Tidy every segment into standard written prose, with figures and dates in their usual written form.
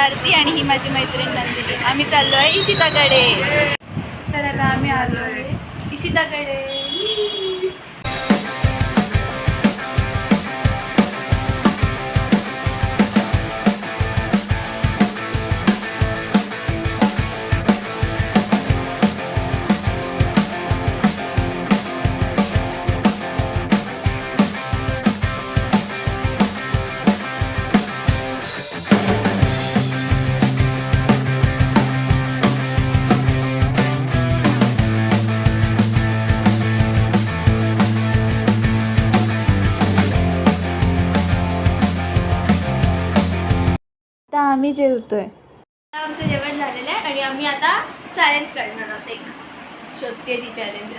आरती आणि ही माझी मैत्रीण नंदिनी. आम्ही चाललो आहे इशिताकडे. तर आता आम्ही आलो आहे इशिताकडे. आम्ही जेवतोय. आमचं जेवण झालेलं आहे आणि आम्ही आता चॅलेंज करणार आहोत. एक शोधते ती चॅलेंज.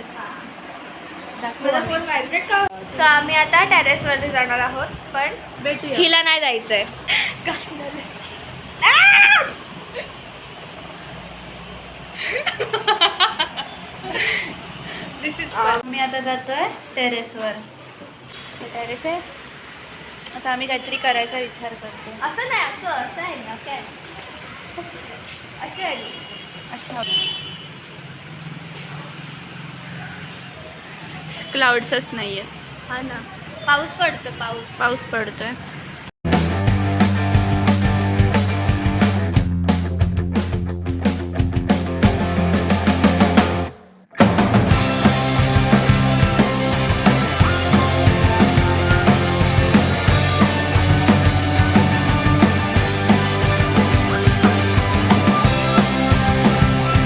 माझा फोन व्हायब्रेट का. सो आम्ही आता टेरेसवरती जाणार आहोत, पण भेटूया. हिला नाही जायचंय. आम्ही आता जातोय टेरेसवर. टेरेस आहे. आता आम्ही काहीतरी करायचा विचार करतो. असं नाही, असं असं आहे ना. असं आहे, असं आहे. अच्छा, क्लाउड्सच नाहीये. हा ना, पाऊस पडतो. पाऊस पडतोय.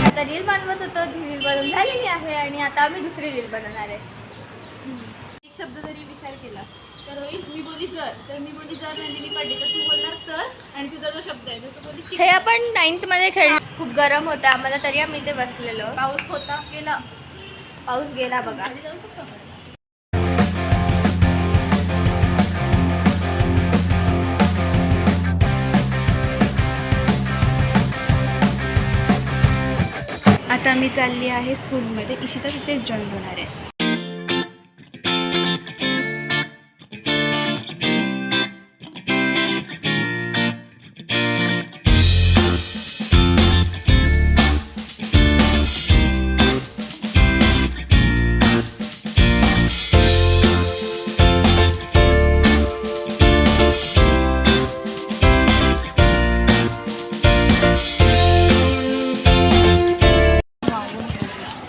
आता रील बनवत होतो, रील बनवून झालेली आहे आणि आता आम्ही दुसरी रील बनवणार आहे. एक शब्द जरी विचार केला तर होईल. मी बोली जर, तर मी बोली जर नंदिनी पडली तर तू बोलणार तर, आणि तुझा जो शब्द आहे तो बोली चिक. हे आपण 9th मध्ये खेळ. खूप गरम होतं आम्हाला, तरी आम्ही इथे बसलेलो. पाऊस होता, गेला. पाऊस गेला बघा. खाली जाऊ शकतो आपण. आता मी चालली आहे स्कूलमध्ये. इशिता तिथेच जॉईन होणार आहे.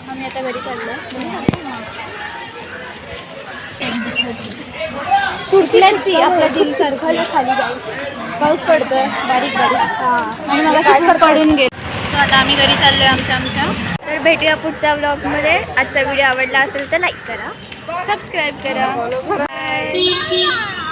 आम्ही आता घरी चाललो. तुटल्यात ती आपल्या दिलसारखं खाली जाऊ. पाऊस पडतोय बारीक बारीक आणि मला पडून गेलो. तर आता आम्ही घरी चाललोय आमच्या. तर भेटूया पुढच्या ब्लॉगमध्ये. आजचा व्हिडिओ आवडला असेल तर लाईक करा, सबस्क्राईब करा. बाय.